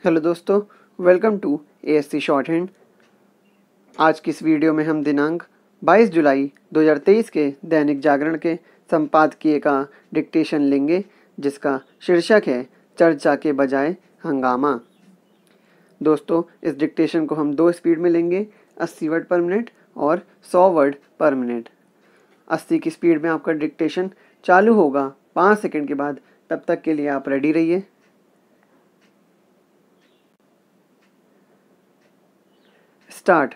Hello दोस्तों, welcome to ASC shorthand. आज की इस वीडियो में हम दिनांक 22 जुलाई 2023 के दैनिक जागरण के संपादकीय का डिक्टेशन लेंगे, जिसका शीर्षक है चर्चा के बजाय हंगामा। दोस्तों, इस डिक्टेशन को हम 2 स्पीड में लेंगे, 80 वर्ड पर मिनट और 100 वर्ड पर मिनट। 80 की स्पीड में आपका डिक्टेशन चालू होगा 5 सेकंड के बाद। तब तक के लिए आप रेडी रहिए। स्टार्ट।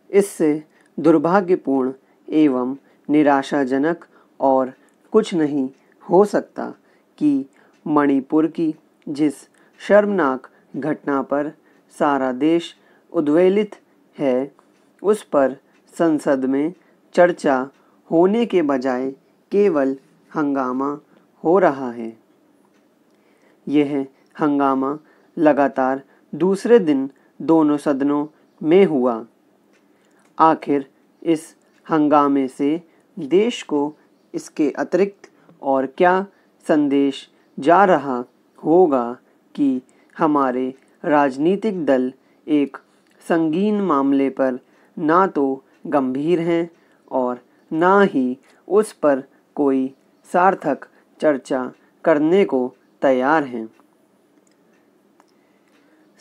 इससे दुर्भाग्यपूर्ण एवं निराशाजनक और कुछ नहीं हो सकता कि मणिपुर की जिस शर्मनाक घटना पर सारा देश उद्वेलित है, उस पर संसद में चर्चा होने के बजाय केवल हंगामा हो रहा है। यह हंगामा लगातार दूसरे दिन दोनों सदनों में हुआ। आखिर इस हंगामे से देश को इसके अतिरिक्त और क्या संदेश जा रहा होगा कि हमारे राजनीतिक दल एक संगीन मामले पर ना तो गंभीर हैं और ना ही उस पर कोई सार्थक चर्चा करने को तैयार हैं।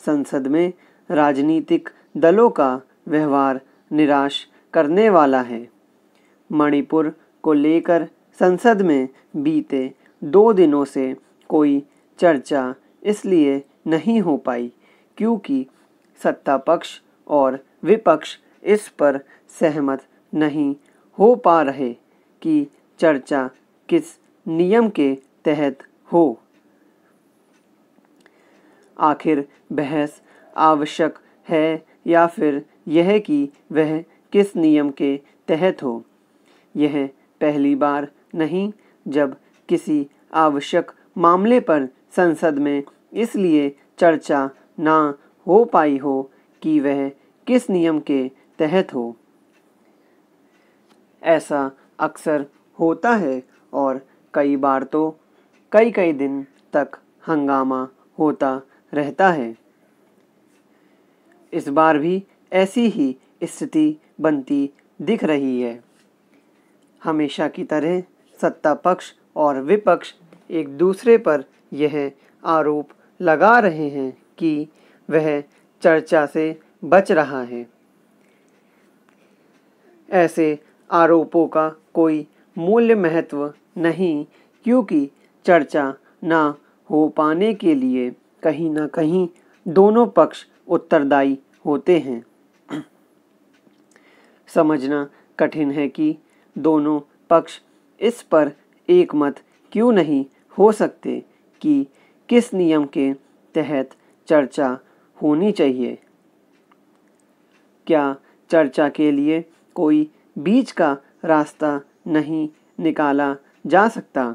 संसद में राजनीतिक दलों का व्यवहार निराश करने वाला है। मणिपुर को लेकर संसद में बीते 2 दिनों से कोई चर्चा इसलिए नहीं हो पाई क्योंकि सत्ता पक्ष और विपक्ष इस पर सहमत नहीं हो पा रहे कि चर्चा किस नियम के तहत हो। आखिर बहस आवश्यक है या फिर यह कि वह किस नियम के तहत हो। यह पहली बार नहीं जब किसी आवश्यक मामले पर संसद में इसलिए चर्चा ना हो पाई हो कि वह किस नियम के तहत हो। ऐसा अक्सर होता है और कई बार तो कई दिन तक हंगामा होता रहता है। इस बार भी ऐसी ही स्थिति बनती दिख रही है। हमेशा की तरह सत्ता पक्ष और विपक्ष एक दूसरे पर यह आरोप लगा रहे हैं कि वह चर्चा से बच रहा है। ऐसे आरोपों का कोई मूल्य महत्व नहीं, क्योंकि चर्चा ना हो पाने के लिए कहीं ना कहीं दोनों पक्ष उत्तरदायी होते हैं। समझना कठिन है कि दोनों पक्ष इस पर एकमत क्यों नहीं हो सकते कि किस नियम के तहत चर्चा होनी चाहिए। क्या चर्चा के लिए कोई बीच का रास्ता नहीं निकाला जा सकता?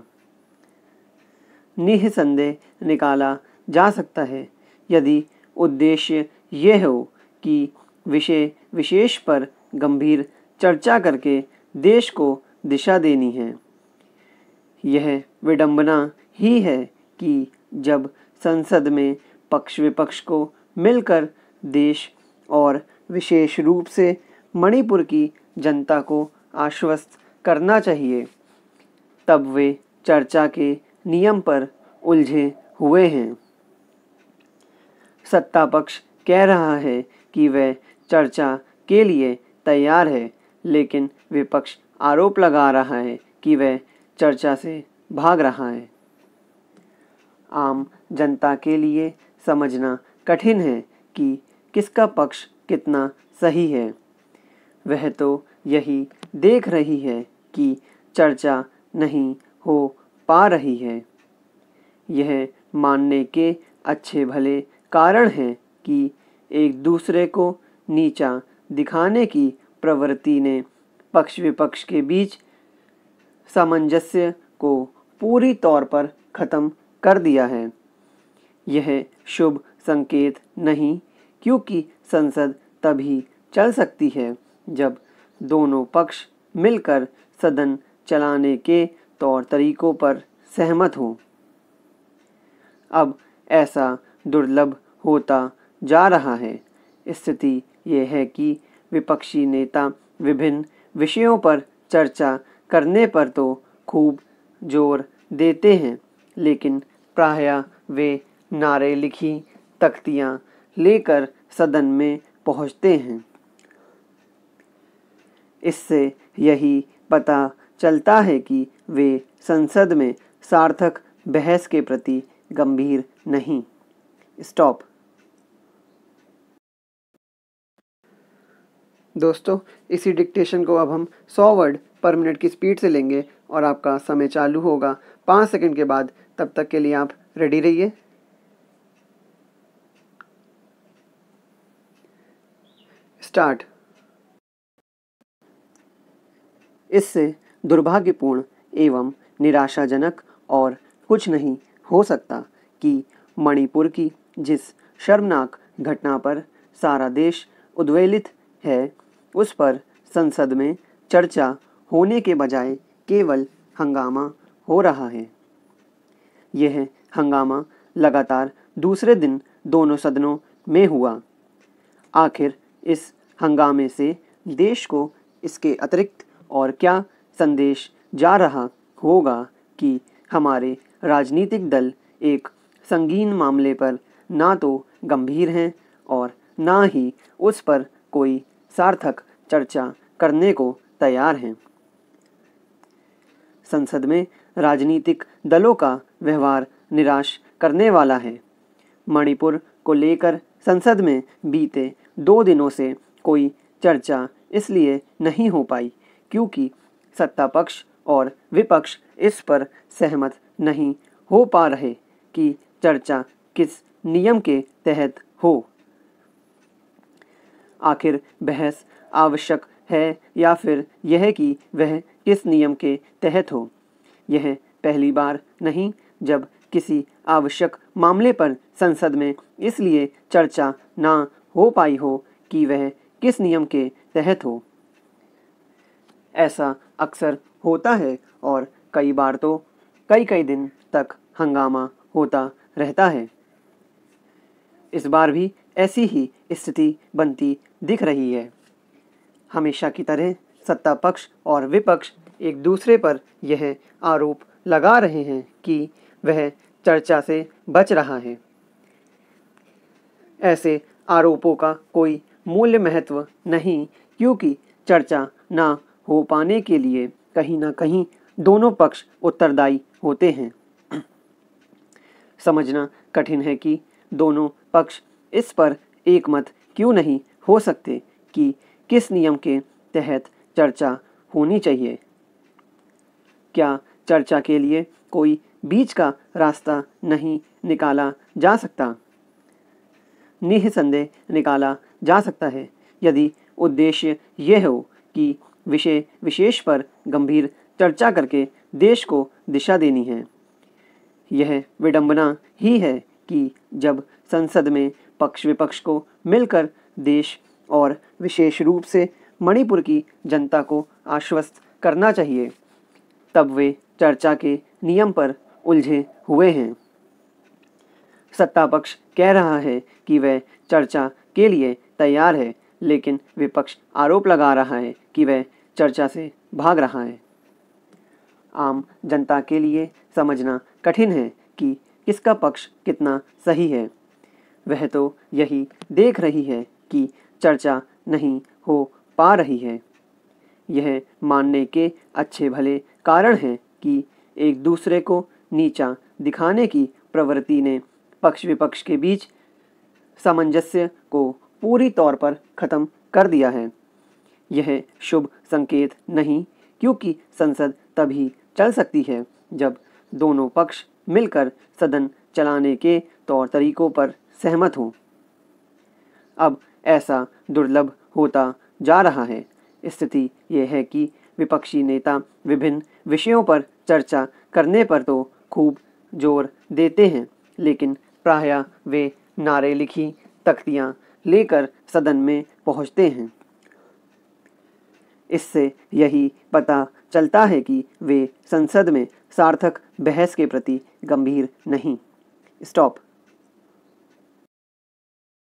निःसंदेह निकाला जा सकता है, यदि उद्देश्य यह हो कि विषय विशेष पर गंभीर चर्चा करके देश को दिशा देनी है। यह विडंबना ही है कि जब संसद में पक्ष विपक्ष को मिलकर देश और विशेष रूप से मणिपुर की जनता को आश्वस्त करना चाहिए, तब वे चर्चा के नियम पर उलझे हुए हैं। सत्ता पक्ष कह रहा है कि वह चर्चा के लिए तैयार है, लेकिन विपक्ष आरोप लगा रहा है कि वह चर्चा से भाग रहा है। आम जनता के लिए समझना कठिन है कि किसका पक्ष कितना सही है। वह तो यही देख रही है कि चर्चा नहीं हो पा रही है। यह मानने के अच्छे भले कारण हैं कि एक दूसरे को नीचा दिखाने की प्रवृत्ति ने पक्ष विपक्ष के बीच सामंजस्य को पूरी तौर पर खत्म कर दिया है। यह शुभ संकेत नहीं, क्योंकि संसद तभी चल सकती है जब दोनों पक्ष मिलकर सदन चलाने के तौर तरीकों पर सहमत हों। अब ऐसा दुर्लभ होता जा रहा है। स्थिति ये है कि विपक्षी नेता विभिन्न विषयों पर चर्चा करने पर तो खूब जोर देते हैं, लेकिन प्रायः वे नारे लिखी तख्तियाँ लेकर सदन में पहुँचते हैं। इससे यही पता चलता है कि वे संसद में सार्थक बहस के प्रति गंभीर नहीं। स्टॉप। दोस्तों, इसी डिक्टेशन को अब हम 100 वर्ड पर मिनट की स्पीड से लेंगे और आपका समय चालू होगा 5 सेकंड के बाद। तब तक के लिए आप रेडी रहिए। स्टार्ट। इससे दुर्भाग्यपूर्ण एवं निराशाजनक और कुछ नहीं हो सकता कि मणिपुर की जिस शर्मनाक घटना पर सारा देश उद्वेलित है, उस पर संसद में चर्चा होने के बजाय केवल हंगामा हो रहा है। यह हंगामा लगातार दूसरे दिन दोनों सदनों में हुआ। आखिर इस हंगामे से देश को इसके अतिरिक्त और क्या संदेश जा रहा होगा कि हमारे राजनीतिक दल एक संगीन मामले पर ना तो गंभीर हैं और ना ही उस पर कोई सार्थक चर्चा करने को तैयार हैं। संसद में राजनीतिक दलों का व्यवहार निराश करने वाला है। मणिपुर को लेकर संसद में बीते 2 दिनों से कोई चर्चा इसलिए नहीं हो पाई क्योंकि सत्ता पक्ष और विपक्ष इस पर सहमत नहीं हो पा रहे कि चर्चा किस नियम के तहत हो। आखिर बहस आवश्यक है या फिर यह कि वह किस नियम के तहत हो। यह पहली बार नहीं जब किसी आवश्यक मामले पर संसद में इसलिए चर्चा ना हो पाई हो कि वह किस नियम के तहत हो। ऐसा अक्सर होता है और कई बार तो कई दिन तक हंगामा होता रहता है। इस बार भी ऐसी ही स्थिति बनती दिख रही है। हमेशा की तरह सत्ता पक्ष और विपक्ष एक दूसरे पर यह आरोप लगा रहे हैं कि वह चर्चा से बच रहा है। ऐसे आरोपों का कोई मूल्य महत्व नहीं क्योंकि चर्चा ना हो पाने के लिए कहीं ना कहीं दोनों पक्ष उत्तरदायी होते हैं। समझना कठिन है कि दोनों पक्ष इस पर एकमत क्यों नहीं हो सकते कि किस नियम के तहत चर्चा होनी चाहिए। क्या चर्चा के लिए कोई बीच का रास्ता नहीं निकाला जा सकता? निःसंदेह निकाला जा सकता है यदि उद्देश्य यह हो कि विषय विशेष पर गंभीर चर्चा करके देश को दिशा देनी है। यह विडंबना ही है कि जब संसद में पक्ष विपक्ष को मिलकर देश और विशेष रूप से मणिपुर की जनता को आश्वस्त करना चाहिए, तब वे चर्चा के नियम पर उलझे हुए हैं। सत्ता पक्ष कह रहा है कि वह चर्चा के लिए तैयार है, लेकिन विपक्ष आरोप लगा रहा है कि वह चर्चा से भाग रहा है। आम जनता के लिए समझना कठिन है कि किसका पक्ष कितना सही है। वह तो यही देख रही है कि चर्चा नहीं हो पा रही है। यह मानने के अच्छे भले कारण हैं कि एक दूसरे को नीचा दिखाने की प्रवृत्ति ने पक्ष विपक्ष के बीच सामंजस्य को पूरी तौर पर खत्म कर दिया है। यह शुभ संकेत नहीं क्योंकि संसद तभी चल सकती है जब दोनों पक्ष मिलकर सदन चलाने के तौर तरीकों पर सहमत हों। अब ऐसा दुर्लभ होता जा रहा है। स्थिति यह है कि विपक्षी नेता विभिन्न विषयों पर चर्चा करने पर तो खूब जोर देते हैं, लेकिन प्रायः वे नारे लिखी तख्तियाँ लेकर सदन में पहुँचते हैं। इससे यही पता चलता है कि वे संसद में सार्थक बहस के प्रति गंभीर नहीं। स्टॉप।